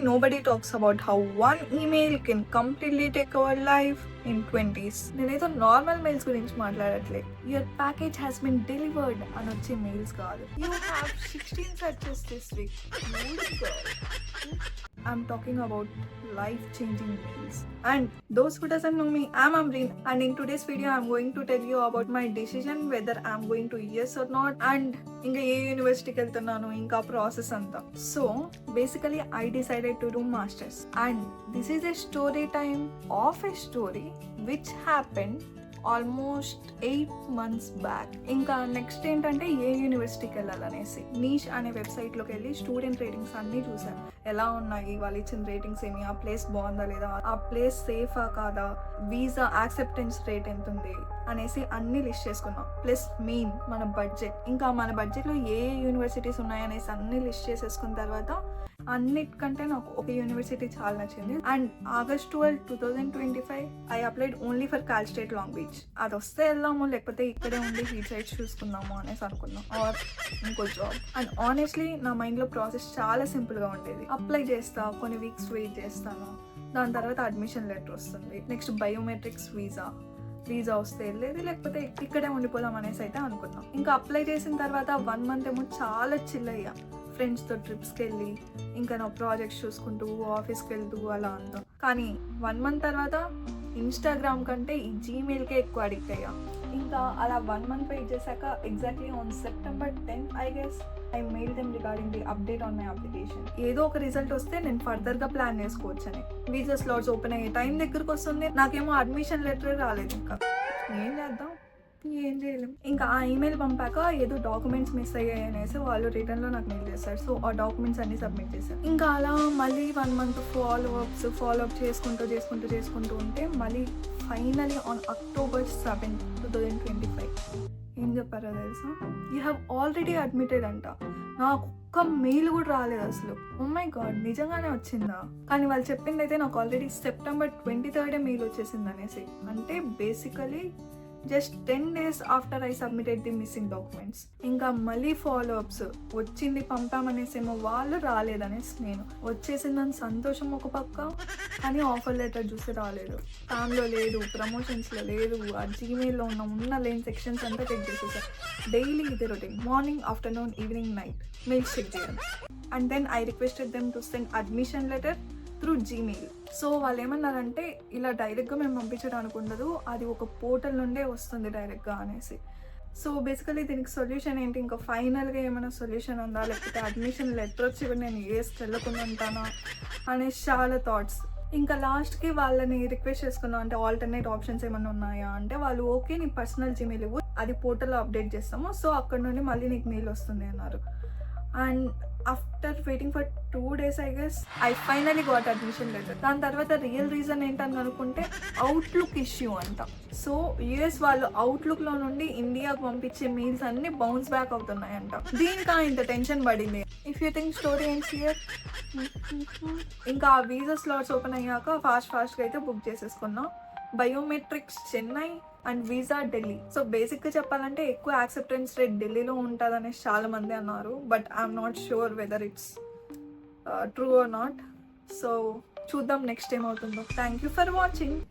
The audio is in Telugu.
nobody talks about how one email can completely take our life in 20s. నేనైతే నార్మల్ మెయిల్స్ గురించి మాట్లాడట్లే. Your package has been delivered అని వచ్చే మెయిల్స్ కాదు. You have 16 searches this week. I'm talking about life-changing meals. And those who doesn't know me, I'm Amreen, and in today's video I'm going to tell you about my decision whether I'm going to US or not, and ఇంకా ఏ యూనివర్సిటీకి వెళ్తున్నాను, ఇంకా ప్రాసెస్ అంతా. So basically I decided to do masters, and this is a story time of a story which happened almost 8 months back. ఇంకా నెక్స్ట్ ఏంటంటే ఏ యూనివర్సిటీకి వెళ్ళాలనేసి నీష్ అనే వెబ్సైట్లోకి వెళ్ళి స్టూడెంట్ రేటింగ్స్ అన్నీ చూసాను. ఎలా ఉన్నాయి, వాళ్ళు ఇచ్చిన రేటింగ్స్ ఏమి, ఆ ప్లేస్ బాగుందా లేదా, ఆ ప్లేస్ సేఫా కాదా, వీసా యాక్సెప్టెన్స్ రేట్ ఎంత ఉంది అనేసి అన్ని లిస్ట్ చేసుకున్నాం. ప్లస్ మెయిన్ మన బడ్జెట్, ఇంకా మన బడ్జెట్లో ఏ యూనివర్సిటీస్ ఉన్నాయనేసి అన్ని లిస్ట్ చేసేసుకున్న తర్వాత అన్నిటికంటే నాకు ఒక యూనివర్సిటీ చాలా నచ్చింది. And August 12, 2025 I applied only for call state long beach. అది వస్తే వెళ్దాము, లేకపోతే ఇక్కడే ఉండి హీట్ సైడ్స్ చూసుకుందాము అనేసి అనుకున్నాం, ఆర్ ఇంకో జాబ్. అండ్ ఆనెస్ట్లీ నా మైండ్లో ప్రాసెస్ చాలా సింపుల్గా ఉండేది. అప్లై చేస్తా, కొన్ని వీక్స్ వెయిట్ చేస్తాను, దాని తర్వాత అడ్మిషన్ లెటర్ వస్తుంది, నెక్స్ట్ బయోమెట్రిక్స్ వీసా వస్తే వెళ్ళేది, లేకపోతే ఇక్కడే ఉండిపోదాం అనేసి అయితే అనుకున్నాం. ఇంకా అప్లై చేసిన తర్వాత 1 month ఏమో చాలా చిల్ అయ్యా. ఫ్రెండ్స్తో ట్రిప్స్కి వెళ్ళి, ఇంకా నా ప్రాజెక్ట్స్ చూసుకుంటూ, ఆఫీస్కి వెళ్తూ అలా అంతా. కానీ 1 month తర్వాత ఇన్స్టాగ్రామ్ కంటే ఈ జీమెయిల్కే ఎక్కువ అడిక్ట్ అయ్యా. ఇంకా అలా 1 month వెయిట్ చేశాక exactly on September 10th I guess I mail them regarding the update on my application. ఏదో ఒక రిజల్ట్ వస్తే నేను ఫర్దర్గా ప్లాన్ చేసుకోవచ్చు అని. వీసా స్లాట్స్ ఓపెన్ అయ్యే టైం దగ్గరకు వస్తుంది, నాకేమో అడ్మిషన్ లెటర్ రాలేదు. ఇంకా ఏం చేద్దాం, ఏం చేయలేం. ఇంకా ఆ ఈమెయిల్ పంపాక ఏదో డాక్యుమెంట్స్ మిస్ అయ్యాయి అనేసి వాళ్ళు రిటర్న్లో నాకు మెయిల్ చేస్తారు. సో ఆ డాక్యుమెంట్స్ అన్ని సబ్మిట్ చేశాను. ఇంకా అలా మళ్ళీ 1 month ఫాలోఅప్ చేసుకుంటూ ఉంటే మళ్ళీ ఫైనలీ ఆన్ October 7, 2025 ఏం చెప్పారో తెలుసా, యూ హ్యావ్ ఆల్రెడీ అడ్మిటెడ్ అంట. నాకు ఒక్క మెయిల్ కూడా రాలేదు అసలు. ఓ మై గాడ్, నిజంగానే వచ్చిందా? కానీ వాళ్ళు చెప్పింది అయితే నాకు ఆల్రెడీ September 23 మెయిల్ వచ్చేసింది అనేసి. అంటే basically just 10 days after I submitted the missing documents. ఇంకా మళ్ళీ ఫాలోఅప్స్ వచ్చింది పంపామనేసేమో వాళ్ళు, రాలేదనేసి నేను. వచ్చేసిందని సంతోషం ఒక పక్క, కానీ ఆఫర్ లెటర్ చూసి రాలేదు, ఫ్యామ్లో లేదు, ప్రమోషన్స్లో లేదు, ఆ జీమెయిల్లో ఉన్న లేని సెక్షన్స్ అంతా చెక్ చేసేసారు. డైలీ ఇదే routine, morning, afternoon, evening, night mails check చేయడం. And then I requested them to send admission letter through Gmail. So వాళ్ళు ఏమన్నారంటే, ఇలా డైరెక్ట్గా మేము పంపించడానికి ఉండదు, అది ఒక పోర్టల్ నుండే వస్తుంది డైరెక్ట్గా అనేసి. సో బేసికలీ దీనికి సొల్యూషన్ ఏంటి, ఇంకా ఫైనల్గా ఏమైనా సొల్యూషన్ ఉందా, లేకపోతే అడ్మిషన్ లెటర్ వచ్చి కూడా నేను ఏస్కి వెళ్ళకుండా ఉంటానా అనేసి చాలా థాట్స్. ఇంకా లాస్ట్కి వాళ్ళని రిక్వెస్ట్ చేసుకున్నాం, అంటే ఆల్టర్నేట్ ఆప్షన్స్ ఏమైనా ఉన్నాయా అంటే వాళ్ళు ఓకే, నీ పర్సనల్ జీమెయిల్ ఇవ్వు, అది పోర్టల్లో అప్డేట్ చేస్తాము, సో అక్కడ నుండి మళ్ళీ నీకు మెయిల్ వస్తుంది అన్నారు. And after waiting for 2 days I guess I finally got admission letter. దాని తర్వాత రియల్ రీజన్ ఏంటని అనుకుంటే అవుట్లుక్ ఇష్యూ అంట. సో యుఎస్ వాళ్ళు అవుట్లుక్లో నుండి ఇండియాకు పంపించే మెయిల్స్ అన్ని బౌన్స్ బ్యాక్ అవుతున్నాయంట. దీనికి ఇంత టెన్షన్ పడింది. If you think story ends here, ఇంకా ఆ వీసా స్లాట్స్ ఓపెన్ అయ్యాక ఫాస్ట్గా అయితే బుక్ చేసేసుకున్నాం. Biometrics Chennai and visa Delhi. So బేసిక్గా చెప్పాలంటే ఎక్కువ యాక్సెప్టెన్స్ రేట్ ఢిల్లీలో ఉంటుంది అనేసి చాలా మంది అన్నారు, but I'm not sure whether it's true or not. So చూద్దాం నెక్స్ట్ ఏమవుతుందో. Thank you for watching.